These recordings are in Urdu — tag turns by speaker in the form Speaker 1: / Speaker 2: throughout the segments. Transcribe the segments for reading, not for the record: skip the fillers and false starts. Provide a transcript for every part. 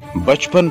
Speaker 1: 55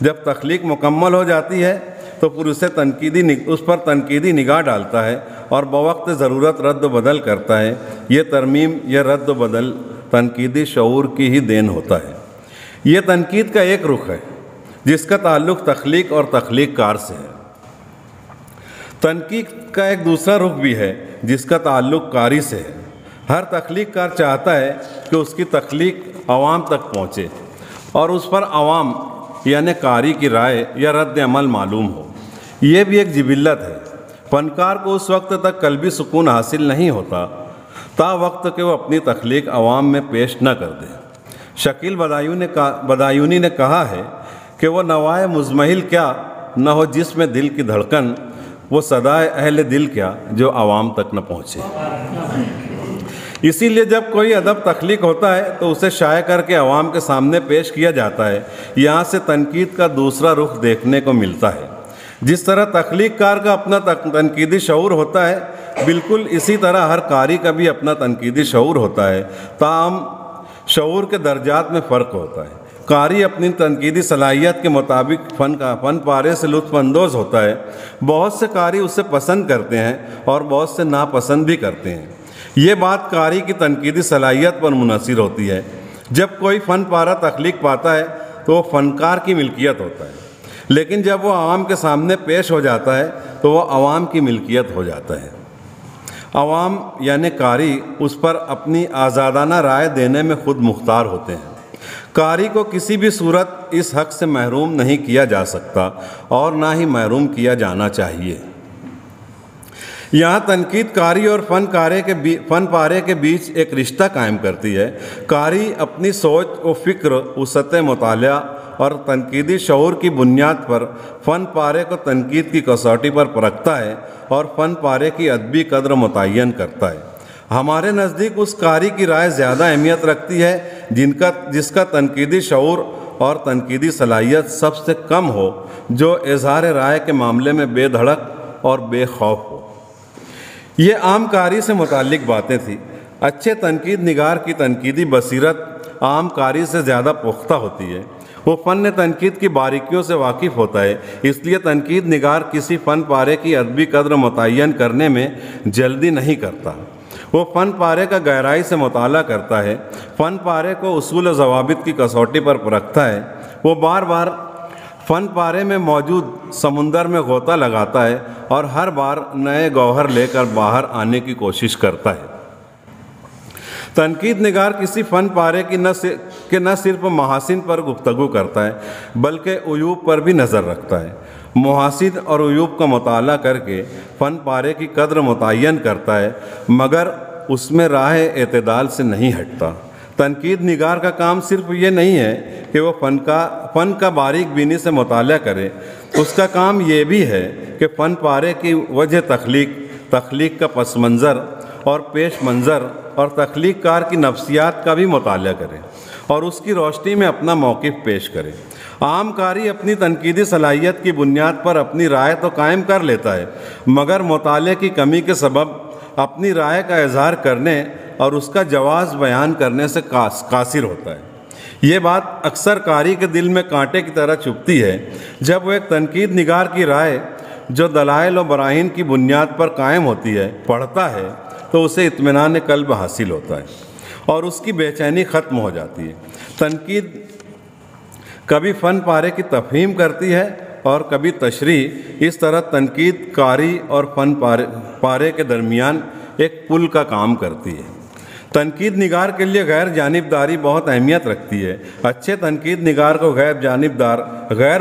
Speaker 2: جب تخلیق مکمل ہو جاتی ہے تو پھر اس پر تنقیدی نگاہ ڈالتا ہے اور بوقت ضرورت رد و بدل کرتا ہے۔ یہ ترمیم یا رد و بدل تنقیدی شعور کی ہی دین ہوتا ہے۔ یہ تنقید کا ایک رخ ہے جس کا تعلق تخلیق اور تخلیق کار سے ہے۔ تنقید کا ایک دوسرا رخ بھی ہے جس کا تعلق کاری سے ہے۔ ہر تخلیق کار چاہتا ہے کہ اس کی تخلیق عوام تک پہنچے اور اس پر عوام یعنی قاری کی رائے یا رد عمل معلوم ہو۔ یہ بھی ایک جبلت ہے۔ فنکار کو اس وقت تک قلبی سکون حاصل نہیں ہوتا تا وقت کہ وہ اپنی تخلیق عوام میں پیش نہ کر دے۔ شکیل بدایونی نے کہا ہے کہ وہ نوائے مزمحل کیا نہ ہو جس میں دل کی دھڑکن، وہ صدائے اہل دل کیا جو عوام تک نہ پہنچے۔ اسی لیے جب کوئی ادب تخلیق ہوتا ہے تو اسے شائع کر کے عوام کے سامنے پیش کیا جاتا ہے۔ یہاں سے تنقید کا دوسرا رخ دیکھنے کو ملتا ہے۔ جس طرح تخلیق کار کا اپنا تنقیدی شعور ہوتا ہے، بالکل اسی طرح ہر قاری کا بھی اپنا تنقیدی شعور ہوتا ہے، تاہم شعور کے درجات میں فرق ہوتا ہے۔ قاری اپنی تنقیدی صلاحیت کے مطابق فن پارے سے لطف اندوز ہوتا ہے۔ بہت سے قاری اسے پسند کرتے ہیں اور بہت سے ناپسند بھی کرتے ہیں۔ یہ بات قاری کی تنقیدی صلاحیت پر منحصر ہوتی ہے۔ جب کوئی فن پارہ تخلیق پاتا ہے تو وہ فنکار کی ملکیت ہوتا ہے، لیکن جب وہ عوام کے سامنے پیش ہو جاتا ہے تو وہ عوام کی ملکیت ہو جاتا ہے۔ عوام یعنی قاری اس پر اپنی آزادانہ رائے دینے میں خود مختار ہوتے ہیں۔ قاری کو کسی بھی صورت اس حق سے محروم نہیں کیا جا سکتا اور نہ ہی محروم کیا جانا چاہیے۔ یہاں تنقید قاری اور فن پارے کے بیچ ایک رشتہ قائم کرتی ہے۔ قاری اپنی سوچ و فکر، وسعت مطالعہ اور تنقیدی شعور کی بنیاد پر فن پارے کو تنقید کی کسوٹی پر پرکھتا ہے اور فن پارے کی ادبی قدر متعین کرتا ہے۔ ہمارے نزدیک اس قاری کی رائے زیادہ اہمیت رکھتی ہے جس کا تنقیدی شعور اور تنقیدی صلاحیت سب سے کم ہو، جو اظہار رائے کے معاملے میں بے دھڑک اور بے خوف ہو۔ یہ عام قاری سے متعلق باتیں تھیں۔ اچھے تنقید نگار کی تنقیدی بصیرت عام قاری سے زیادہ پختہ ہوتی ہے۔ وہ فن تنقید کی باریکیوں سے واقف ہوتا ہے، اس لیے تنقید نگار کسی فن پارے کی ادبی قدر متعین کرنے میں جلدی نہیں کرتا۔ وہ فن پارے کا گہرائی سے مطالعہ کرتا ہے، فن پارے کو اصول و ضوابط کی کسوٹی پر پرکھتا ہے۔ وہ بار بار فن پارے میں موجود سمندر میں غوطہ لگاتا ہے اور ہر بار نئے گوہر لے کر باہر آنے کی کوشش کرتا ہے۔ تنقید نگار کسی فن پارے کی نہ صرف محاسن پر گفتگو کرتا ہے بلکہ عیوب پر بھی نظر رکھتا ہے۔ محاسن اور عیوب کا مطالعہ کر کے فن پارے کی قدر متعین کرتا ہے، مگر اس میں راہ اعتدال سے نہیں ہٹتا۔ تنقید نگار کا کام صرف یہ نہیں ہے کہ وہ فن کا باریک بینی سے مطالعہ کرے، اس کا کام یہ بھی ہے کہ فن پارے کی وجہ تخلیق کا پس منظر اور پیش منظر اور تخلیق کار کی نفسیات کا بھی مطالعہ کرے اور اس کی روشنی میں اپنا موقف پیش کرے۔ عام قاری اپنی تنقیدی صلاحیت کی بنیاد پر اپنی رائے تو قائم کر لیتا ہے، مگر مطالعے کی کمی کے سبب اپنی رائے کا اظہار کرنے اور اس کا جواز بیان کرنے سے قاصر ہوتا ہے۔ یہ بات اکثر قاری کے دل میں کانٹے کی طرح چبھتی ہے۔ جب وہ ایک تنقید نگار کی رائے جو دلائل و براہین کی بنیاد پر قائم ہوتی ہے پڑھتا ہے تو اسے اطمینان قلب حاصل ہوتا ہے اور اس کی بے چینی ختم ہو جاتی ہے۔ تنقید کبھی فن پارے کی تفہیم کرتی ہے اور کبھی تشریح۔ اس طرح تنقید قاری اور فن پارے کے درمیان ایک پل کا کام کرتی ہے۔ تنقید نگار کے لیے غیر جانبداری بہت اہمیت رکھتی ہے۔ اچھے تنقید نگار کو غیر جانبدار، غیر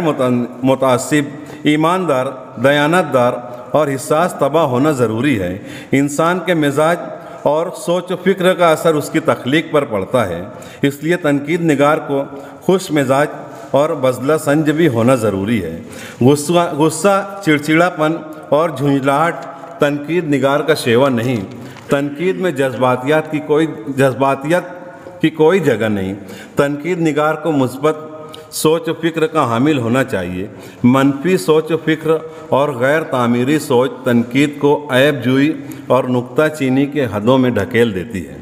Speaker 2: متعصب، ایماندار، دیانت دار اور حساس طبع ہونا ضروری ہے۔ انسان کے مزاج اور سوچ و فکر کا اثر اس کی تخلیق پر پڑتا ہے، اس لیے تنقید نگار کو خوش مزاج اور بزلہ سنج بھی ہونا ضروری ہے۔ غصہ، چڑچڑاپن اور جھنجھلاہٹ تنقید نگار کا شیوا نہیں۔ تنقید میں جذباتیت کی کوئی جگہ نہیں۔ تنقید نگار کو مثبت سوچ و فکر کا حامل ہونا چاہیے۔ منفی سوچ و فکر اور غیر تعمیری سوچ تنقید کو عیب جوئی اور نکتہ چینی کے حدوں میں ڈھکیل دیتی ہے۔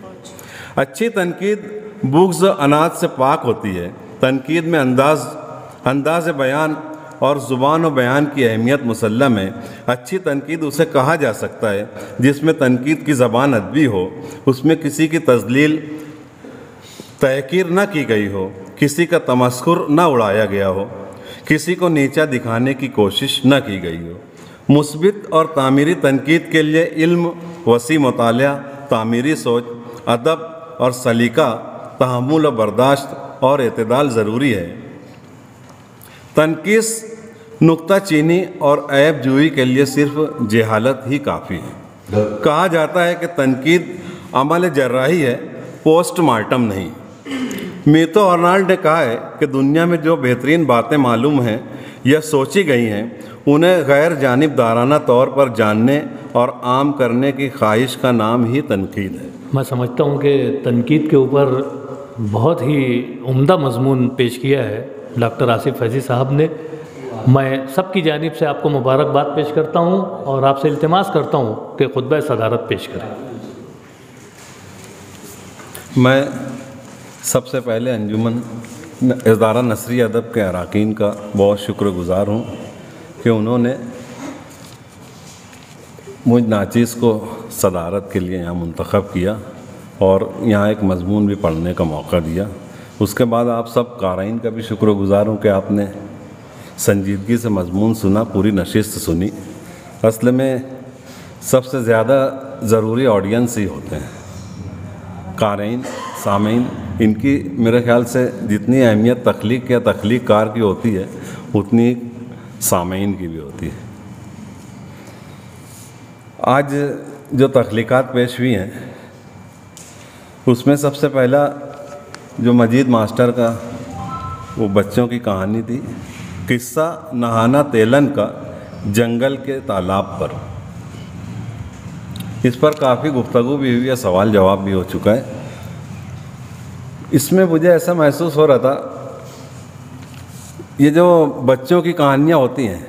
Speaker 2: اچھی تنقید بغض و عناد سے پاک ہوتی ہے۔ تنقید میں انداز بیان اور زبان و بیان کی اہمیت مسلم ہے۔ اچھی تنقید اسے کہا جا سکتا ہے جس میں تنقید کی زبان ادبی ہو، اس میں کسی کی تذلیل تحقیر نہ کی گئی ہو، کسی کا تمسخر نہ اڑایا گیا ہو، کسی کو نیچا دکھانے کی کوشش نہ کی گئی ہو۔ مثبت اور تعمیری تنقید کے لیے علم، وسیع مطالعہ، تعمیری سوچ، ادب اور سلیقہ، تحمل و برداشت اور اعتدال ضروری ہے۔ تنقید نکتہ چینی اور عیب جوئی کے لیے صرف جہالت ہی کافی ہے۔ کہا جاتا ہے کہ تنقید عمل جراحی ہے، پوسٹ مارٹم نہیں۔ میتو ارنالڈ نے کہا ہے کہ دنیا میں جو بہترین باتیں معلوم ہیں یا سوچی گئی ہیں انہیں غیر جانبدارانہ طور پر جاننے اور عام کرنے کی خواہش کا نام ہی تنقید ہے۔
Speaker 3: میں سمجھتا ہوں کہ تنقید کے اوپر بہت ہی عمدہ مضمون پیش کیا ہے ڈاکٹر آصف فیضی صاحب نے۔ میں سب کی جانب سے آپ کو مبارکباد پیش کرتا ہوں اور آپ سے التماس کرتا ہوں کہ خطبہ صدارت پیش کریں۔
Speaker 2: میں سب سے پہلے انجمن ادارہ نثری ادب کے اراکین کا بہت شکر گزار ہوں کہ انہوں نے مجھ ناچیز کو صدارت کے لیے یہاں منتخب کیا اور یہاں ایک مضمون بھی پڑھنے کا موقع دیا۔ اس کے بعد آپ سب قارئین کا بھی شکر گزار ہوں کہ آپ نے سنجیدگی سے مضمون سنا، پوری نشست سنی۔ اصل میں سب سے زیادہ ضروری آڈینس ہی ہوتے ہیں، قارئین، سامعین۔ ان کی میرے خیال سے جتنی اہمیت تخلیق یا تخلیق کار کی ہوتی ہے اتنی سامعین کی بھی ہوتی ہے۔ آج جو تخلیقات پیش ہوئی ہیں اس میں سب سے پہلا جو مجید ماسٹر کا وہ بچوں کی کہانی تھی، قصہ نہانا تیلن کا جنگل کے تالاب پر۔ اس پر کافی گفتگو بھی ہوئی ہے، سوال جواب بھی ہو چکا ہے۔ اس میں مجھے ایسا محسوس ہو رہا تھا، یہ جو بچوں کی کہانیاں ہوتی ہیں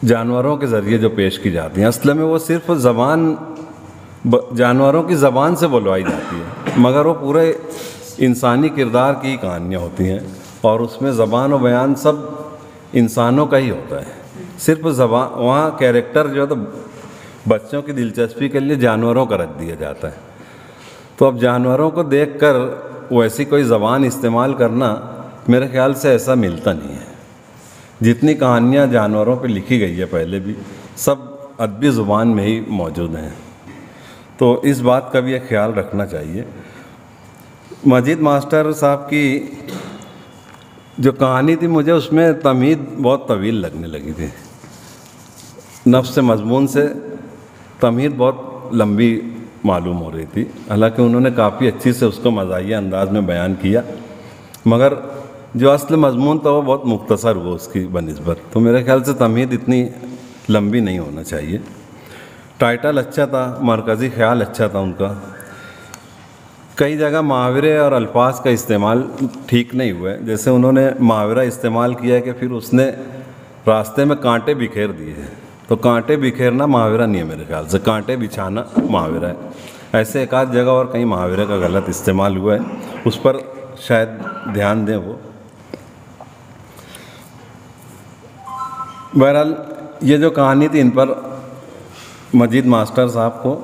Speaker 2: جانوروں کے ذریعے جو پیش کی جاتی ہیں، اصل میں وہ صرف جانوروں کی زبان سے بلوائی جاتی ہے، مگر وہ پورے انسانی کردار کی کہانیاں ہوتی ہیں اور اس میں زبان و بیان سب انسانوں کا ہی ہوتا ہے۔ صرف زبان، وہاں کیریکٹر جو ہے تو بچوں کی دلچسپی کے لیے جانوروں کا رکھ دیا جاتا ہے۔ تو اب جانوروں کو دیکھ کر ویسی کوئی زبان استعمال کرنا میرے خیال سے ایسا ملتا نہیں ہے۔ جتنی کہانیاں جانوروں پہ لکھی گئی ہے پہلے بھی، سب ادبی زبان میں ہی موجود ہیں، تو اس بات کا بھی ایک خیال رکھنا چاہیے۔ مجید ماسٹر صاحب کی جو کہانی تھی مجھے اس میں تمہید بہت طویل لگنے لگی تھی، نفس مضمون سے تمہید بہت لمبی معلوم ہو رہی تھی۔ حالانکہ انہوں نے کافی اچھی سے اس کو مزاحیہ انداز میں بیان کیا، مگر جو اصل مضمون تھا وہ بہت مختصر ہوا اس کی بنسبت۔ تو میرے خیال سے تمہید اتنی لمبی نہیں ہونا چاہیے۔ ٹائٹل اچھا تھا، مرکزی خیال اچھا تھا ان کا۔ کئی جگہ محاورے اور الفاظ کا استعمال ٹھیک نہیں ہوا ہے، جیسے انہوں نے محاورہ استعمال کیا ہے کہ پھر اس نے راستے میں کانٹے بکھیر دیے ہیں، تو کانٹے بکھیرنا محاورہ نہیں ہے میرے خیال سے، کانٹے بچھانا محاورہ ہے۔ ایسے ایک آدھ جگہ اور کہیں محاورے کا غلط استعمال ہوا ہے، اس پر شاید دھیان دیں وہ۔ بہرحال یہ جو کہانی تھی ان پر مجید ماسٹر صاحب کو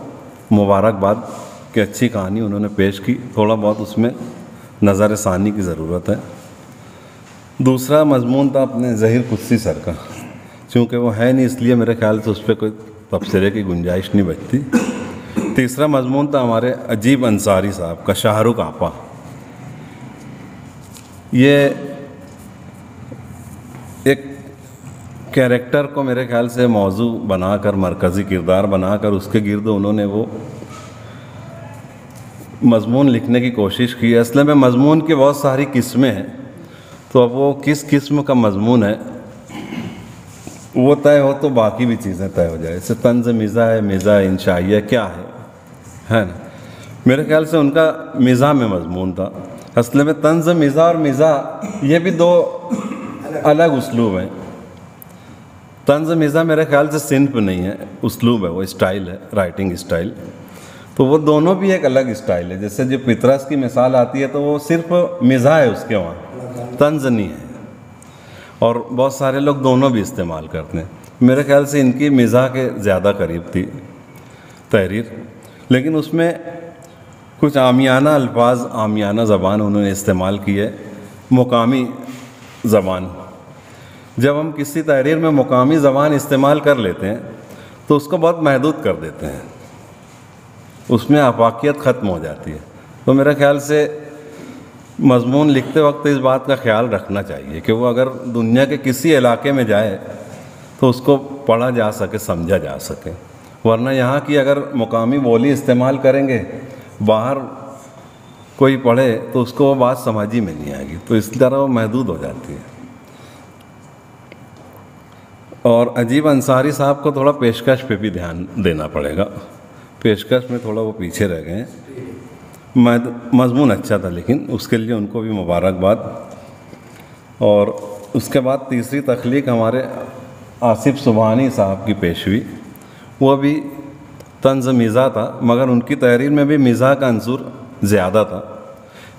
Speaker 2: مبارکباد کہ اچھی کہانی انہوں نے پیش کی، تھوڑا بہت اس میں نظر ثانی کی ضرورت ہے۔ دوسرا مضمون تھا اپنے ظہیر قدسی سر کا، چونکہ وہ ہے نہیں اس لیے میرے خیال سے اس پہ کوئی تبصرے کی گنجائش نہیں بچتی۔ تیسرا مضمون تھا ہمارے عجیب انصاری صاحب کا، شاہ رخ آپا۔ یہ ایک کیریکٹر کو میرے خیال سے موضوع بنا کر، مرکزی کردار بنا کر اس کے گرد انہوں نے وہ مضمون لکھنے کی کوشش کی ہے۔ اصل میں مضمون کی بہت ساری قسمیں ہیں، تو اب وہ کس قسم کا مضمون ہے وہ طے ہو تو باقی بھی چیزیں طے ہو جائے۔ جیسے طنز مزاح ہے، مزاح انشائیہ کیا ہے نا؟ میرے خیال سے ان کا مزاح میں مضمون تھا۔ اصل میں طنز مزاح اور مزاح یہ بھی دو الگ اسلوب ہیں۔ طنز مزاح میرے خیال سے صنف نہیں ہے، اسلوب ہے، وہ اسٹائل ہے، رائٹنگ اسٹائل۔ تو وہ دونوں بھی ایک الگ اسٹائل ہے۔ جیسے جو پطرس کی مثال آتی ہے تو وہ صرف مزاح ہے اس کے وہاں، طنز نہیں ہے، اور بہت سارے لوگ دونوں بھی استعمال کرتے ہیں۔ میرے خیال سے ان کی مزاح کے زیادہ قریب تھی تحریر، لیکن اس میں کچھ عامیانہ الفاظ، عامیانہ زبان انہوں نے استعمال کی ہے، مقامی زبان۔ جب ہم کسی تحریر میں مقامی زبان استعمال کر لیتے ہیں تو اس کو بہت محدود کر دیتے ہیں، اس میں آفاقیت ختم ہو جاتی ہے۔ تو میرے خیال سے مضمون لکھتے وقت اس بات کا خیال رکھنا چاہیے کہ وہ اگر دنیا کے کسی علاقے میں جائے تو اس کو پڑھا جا سکے، سمجھا جا سکے، ورنہ یہاں کی اگر مقامی بولی استعمال کریں گے، باہر کوئی پڑھے تو اس کو وہ بات سمجھ ہی میں نہیں آئے گی، تو اس طرح وہ محدود ہو جاتی ہے۔ اور عجیب انصاری صاحب کو تھوڑا پیشکش پہ بھی دھیان دینا پڑے گا، پیشکش میں تھوڑا وہ پیچھے رہ گئے ہیں۔ مضمون اچھا تھا لیکن اس کے لیے ان کو بھی مبارکباد۔ اور اس کے بعد تیسری تخلیق ہمارے آصف سبحانی صاحب کی پیش ہوئی، وہ بھی طنز مزاح تھا، مگر ان کی تحریر میں بھی مزاح کا عنصر زیادہ تھا،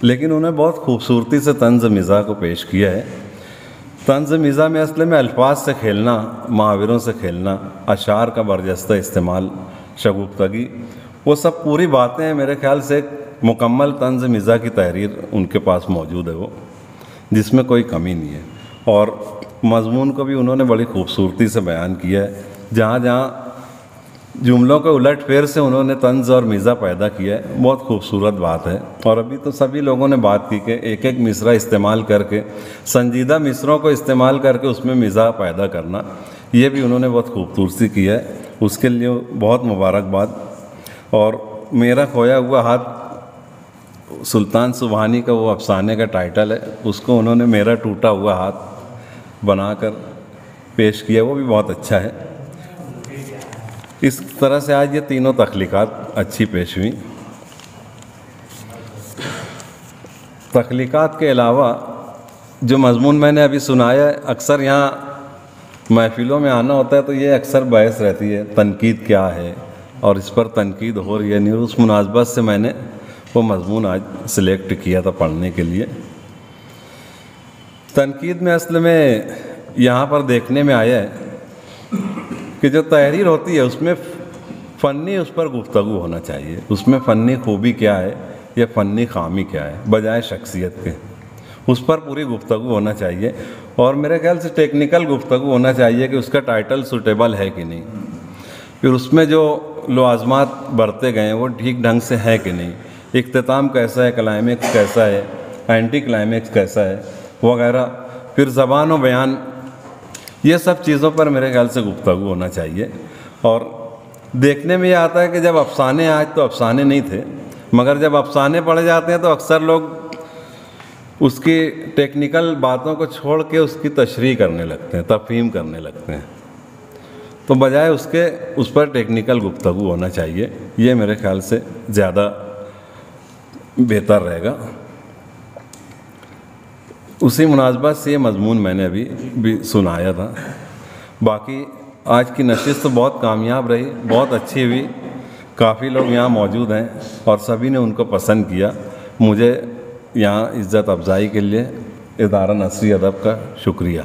Speaker 2: لیکن انہیں بہت خوبصورتی سے طنز مزاح کو پیش کیا ہے۔ طنز مزاح میں اصل میں الفاظ سے کھیلنا، محاوروں سے کھیلنا، اشعار کا برجستہ استعمال، شگفتگی، وہ سب پوری باتیں ہیں۔ میرے خیال سے ایک مکمل طنز مزاح کی تحریر ان کے پاس موجود ہے، وہ جس میں کوئی کمی نہیں ہے، اور مضمون کو بھی انہوں نے بڑی خوبصورتی سے بیان کیا ہے۔ جہاں جہاں جملوں کے الٹ پھیر سے انہوں نے طنز اور مزاح پیدا کیا ہے، بہت خوبصورت بات ہے۔ اور ابھی تو سبھی لوگوں نے بات کی کہ ایک ایک مصرع استعمال کر کے، سنجیدہ مصرعوں کو استعمال کر کے اس میں مزاح پیدا کرنا، یہ بھی انہوں نے بہت خوبصورتی کی ہے، اس کے لیے بہت مبارکباد۔ اور میرا کھویا ہوا ہاتھ سلطان سبحانی کا وہ افسانے کا ٹائٹل ہے، اس کو انہوں نے میرا ٹوٹا ہوا ہاتھ بنا کر پیش کیا، وہ بھی بہت اچھا ہے۔ اس طرح سے آج یہ تینوں تخلیقات اچھی پیش ہوئیں۔ تخلیقات کے علاوہ جو مضمون میں نے ابھی سنایا ہے، اکثر یہاں محفلوں میں آنا ہوتا ہے تو یہ اکثر بحث رہتی ہے تنقید کیا ہے اور اس پر تنقید ہو رہی ہے نہیں، اس مناسبت سے میں نے وہ مضمون آج سلیکٹ کیا تھا پڑھنے کے لیے۔ تنقید میں اصل میں یہاں پر دیکھنے میں آیا ہے کہ جو تحریر ہوتی ہے اس میں فنی اس پر گفتگو ہونا چاہیے، اس میں فنی خوبی کیا ہے یا فنی خامی کیا ہے، بجائے شخصیت کے اس پر پوری گفتگو ہونا چاہیے۔ اور میرے خیال سے ٹیکنیکل گفتگو ہونا چاہیے کہ اس کا ٹائٹل سوٹیبل ہے کہ نہیں، پھر اس میں جو لوازمات برتے گئے ہیں وہ ٹھیک ڈھنگ سے ہے کہ نہیں، اختتام کیسا ہے، کلائمیکس کیسا ہے، اینٹی کلائمیکس کیسا ہے وغیرہ، پھر زبان و بیان، یہ سب چیزوں پر میرے خیال سے گفتگو ہونا چاہیے۔ اور دیکھنے میں یہ آتا ہے کہ جب افسانے آج تو افسانے نہیں تھے، مگر جب افسانے پڑھے جاتے ہیں تو اکثر لوگ اس کی ٹیکنیکل باتوں کو چھوڑ کے اس کی تشریح کرنے لگتے ہیں، تفہیم کرنے لگتے ہیں، تو بجائے اس کے اس پر ٹیکنیکل گفتگو ہونا چاہیے، یہ میرے خیال سے زیادہ بہتر رہے گا۔ اسی مناسبت سے یہ مضمون میں نے ابھی بھی سنایا تھا۔ باقی آج کی نشست بہت کامیاب رہی، بہت اچھی ہوئی، کافی لوگ یہاں موجود ہیں اور سبھی نے ان کو پسند کیا۔ مجھے یہاں عزت افزائی کے لیے ادارہ نثری ادب کا شکریہ۔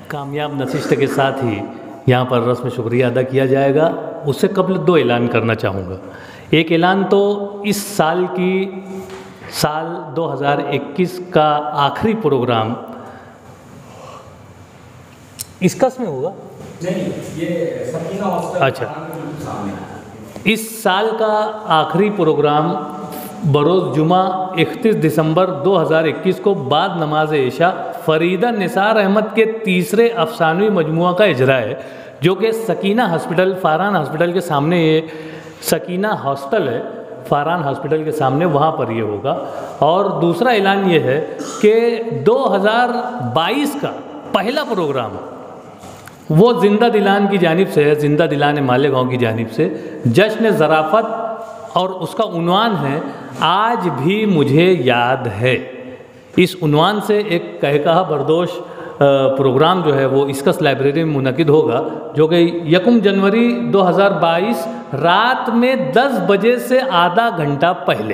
Speaker 3: کامیاب نشست کے ساتھ ہی یہاں پر رسم شکریہ ادا کیا جائے گا۔ اس سے قبل دو اعلان کرنا چاہوں گا۔ ایک اعلان تو اس سال 2021 کا آخری پروگرام اس کس میں ہوگا؟ اچھا، اس سال کا آخری پروگرام بروز جمعہ 31 دسمبر 2021 کو بعد نماز عشاء فریدہ نثار احمد کے تیسرے افسانوی مجموعہ کا اجرا ہے، جو کہ سکینہ ہاسپٹل، فاران ہاسپٹل کے سامنے، یہ سکینہ ہاسٹل ہے فاران ہاسپٹل کے سامنے، وہاں پر یہ ہوگا۔ اور دوسرا اعلان یہ ہے کہ 2022 کا پہلا پروگرام وہ زندہ دلان کی جانب سے ہے، زندہ دلان مالیگاؤں کی جانب سے، جشن ظرافت، اور اس کا عنوان ہے آج بھی مجھے یاد ہے۔ اس عنوان سے ایک کہکہا بردوش پروگرام جو ہے وہ اسکس لائبریری میں منعقد ہوگا، جو کہ 1 جنوری 2022 رات میں 10 بجے سے آدھا گھنٹہ پہلے